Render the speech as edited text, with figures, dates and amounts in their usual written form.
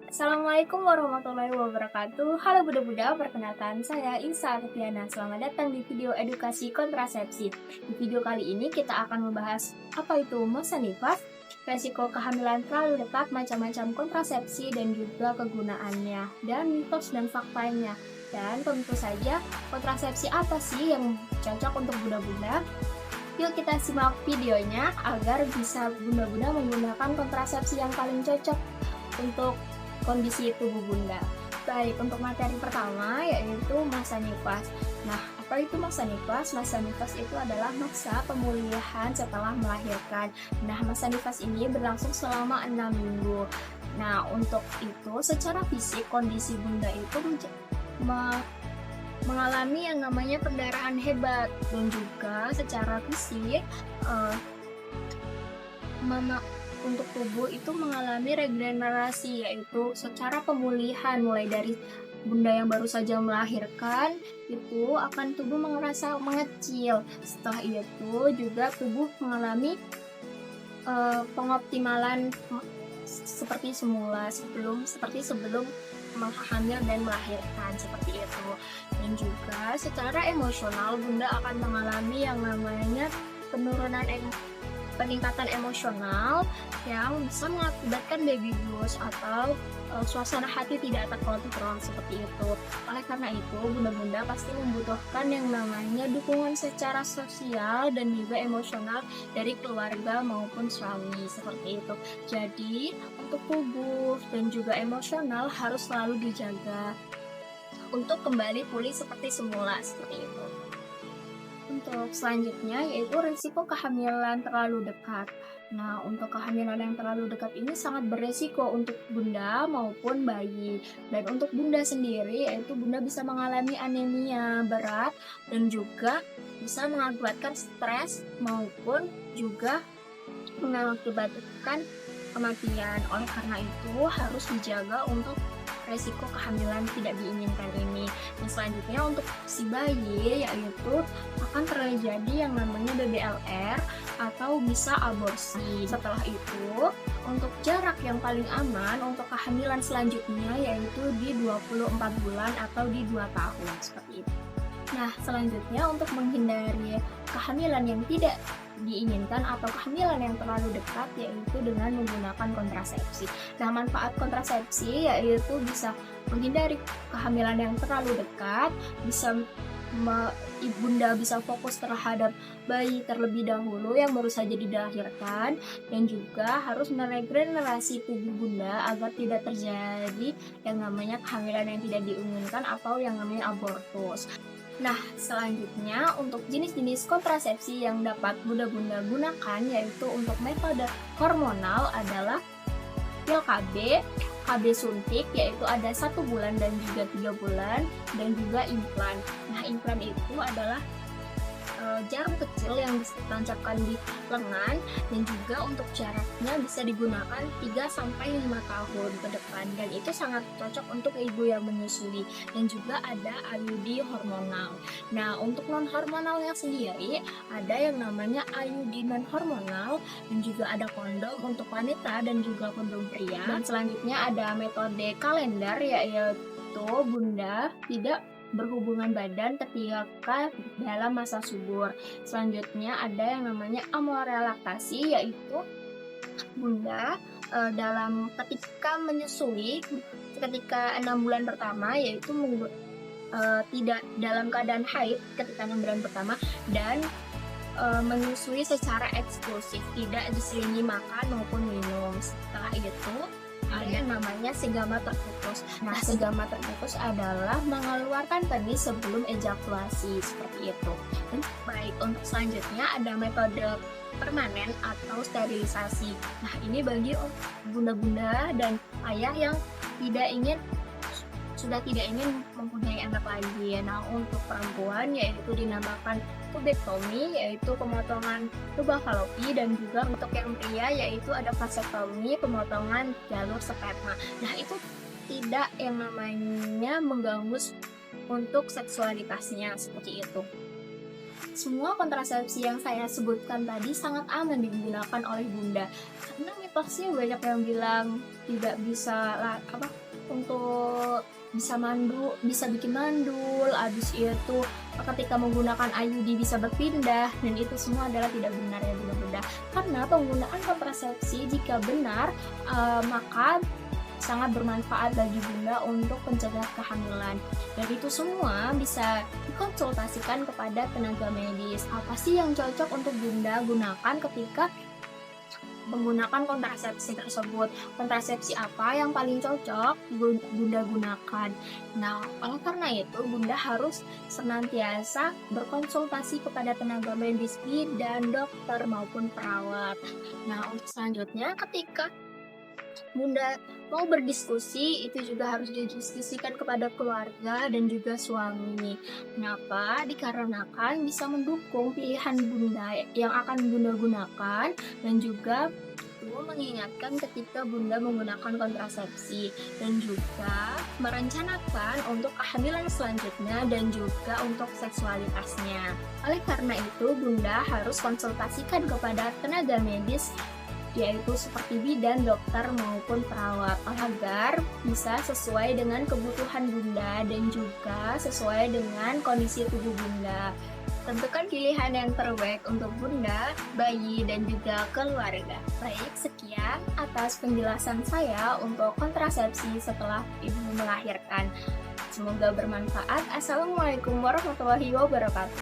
Assalamualaikum warahmatullahi wabarakatuh. Halo Buda-Buda, perkenalkan saya Insa Artiana. Selamat datang di video edukasi kontrasepsi. Di video kali ini kita akan membahas apa itu masa nifas, resiko kehamilan terlalu dekat, macam-macam kontrasepsi dan juga kegunaannya, dan mitos dan faktanya. Dan tentu saja kontrasepsi apa sih yang cocok untuk Bunda-Bunda? Yuk kita simak videonya agar bisa Bunda-Bunda menggunakan kontrasepsi yang paling cocok untuk kondisi tubuh Bunda. Baik, untuk materi pertama yaitu masa nifas. Nah, apa itu masa nifas? Masa nifas itu adalah masa pemulihan setelah melahirkan. Nah, masa nifas ini berlangsung selama 6 minggu. Nah, untuk itu secara fisik kondisi Bunda itu mengalami yang namanya perdarahan hebat, dan juga secara fisik untuk tubuh itu mengalami regenerasi, yaitu secara pemulihan mulai dari Bunda yang baru saja melahirkan itu akan tubuh merasa mengecil. Setelah itu juga tubuh mengalami pengoptimalan seperti semula seperti sebelum hamil dan melahirkan, seperti itu. Dan juga secara emosional Bunda akan mengalami yang namanya peningkatan emosional yang bisa mengakibatkan baby blues atau suasana hati tidak terkontrol, seperti itu. Oleh karena itu, Bunda-Bunda pasti membutuhkan yang namanya dukungan secara sosial dan juga emosional dari keluarga maupun suami, seperti itu. Jadi, untuk tubuh dan juga emosional harus selalu dijaga untuk kembali pulih seperti semula, seperti itu. Untuk selanjutnya yaitu risiko kehamilan terlalu dekat. Nah, untuk kehamilan yang terlalu dekat ini sangat beresiko untuk Bunda maupun bayi. Dan untuk Bunda sendiri yaitu Bunda bisa mengalami anemia berat dan juga bisa mengakibatkan stres maupun juga mengakibatkan kematian. Oleh karena itu harus dijaga untuk resiko kehamilan tidak diinginkan ini. Dan selanjutnya untuk si bayi yaitu akan terjadi yang namanya BBLR atau bisa aborsi. Setelah itu untuk jarak yang paling aman untuk kehamilan selanjutnya yaitu di 24 bulan atau di 2 tahun, seperti itu. Nah, selanjutnya untuk menghindari kehamilan yang tidak diinginkan atau kehamilan yang terlalu dekat yaitu dengan menggunakan kontrasepsi. Nah, manfaat kontrasepsi yaitu bisa menghindari kehamilan yang terlalu dekat, bisa Bunda bisa fokus terhadap bayi terlebih dahulu yang baru saja dilahirkan, dan juga harus meregenerasi tubuh Bunda agar tidak terjadi yang namanya kehamilan yang tidak diinginkan atau yang namanya abortus. Nah, selanjutnya untuk jenis-jenis kontrasepsi yang dapat Bunda-Bunda gunakan yaitu untuk metode hormonal adalah pil KB, KB suntik yaitu ada 1 bulan dan juga 3 bulan, dan juga implan. Nah, implan itu adalah jarum kecil yang ditancapkan di lengan, dan juga untuk jaraknya bisa digunakan 3-5 tahun ke depan, dan itu sangat cocok untuk ibu yang menyusui. Dan juga ada IUD hormonal. Nah, untuk non hormonalnya sendiri ada yang namanya IUD non hormonal, dan juga ada kondom untuk wanita dan juga kondom pria. Dan selanjutnya ada metode kalender yaitu Bunda tidak berhubungan badan ketika dalam masa subur. Selanjutnya ada yang namanya amorelaktasi, yaitu Bunda dalam ketika menyusui ketika 6 bulan pertama yaitu tidak dalam keadaan haid ketika 6 bulan pertama, dan menyusui secara eksklusif, tidak diselingi makan maupun minum. Setelah itu ada namanya segama terputus. Nah, segama terputus adalah mengeluarkan penis sebelum ejakulasi, seperti itu. Dan baik, untuk selanjutnya ada metode permanen atau sterilisasi. Nah, ini bagi bunda-bunda dan ayah yang sudah tidak ingin mempunyai anak lagi. Nah, untuk perempuan yaitu dinamakan tubektomi, yaitu pemotongan lubang falopi, dan juga untuk yang pria yaitu ada vasektomi, pemotongan jalur sperma. Nah, itu tidak yang namanya mengganggu untuk seksualitasnya, seperti itu. semua kontrasepsi yang saya sebutkan tadi sangat aman digunakan oleh Bunda. Karena mitosnya banyak yang bilang tidak bisa untuk bisa bikin mandul, habis itu ketika menggunakan IUD bisa berpindah, dan itu semua adalah tidak benar ya Bunda. Karena penggunaan kontrasepsi jika benar maka sangat bermanfaat bagi Bunda untuk mencegah kehamilan. Dan itu semua bisa dikonsultasikan kepada tenaga medis. Apa sih yang cocok untuk Bunda gunakan ketika menggunakan kontrasepsi tersebut? Kontrasepsi apa yang paling cocok Bunda gunakan? Nah, oleh karena itu Bunda harus senantiasa berkonsultasi kepada tenaga medis, bidan, dokter maupun perawat. Nah, untuk selanjutnya ketika Bunda mau berdiskusi, itu juga harus didiskusikan kepada keluarga dan juga suami. Kenapa? Dikarenakan bisa mendukung pilihan Bunda yang akan Bunda gunakan, dan juga mengingatkan ketika Bunda menggunakan kontrasepsi, dan juga merencanakan untuk kehamilan selanjutnya dan juga untuk seksualitasnya. Oleh karena itu, Bunda harus konsultasikan kepada tenaga medis, yaitu seperti bidan, dokter maupun perawat, agar bisa sesuai dengan kebutuhan Bunda dan juga sesuai dengan kondisi tubuh Bunda. Tentukan pilihan yang terbaik untuk Bunda, bayi, dan juga keluarga. Baik, sekian atas penjelasan saya untuk kontrasepsi setelah ibu melahirkan. Semoga bermanfaat. Assalamualaikum warahmatullahi wabarakatuh.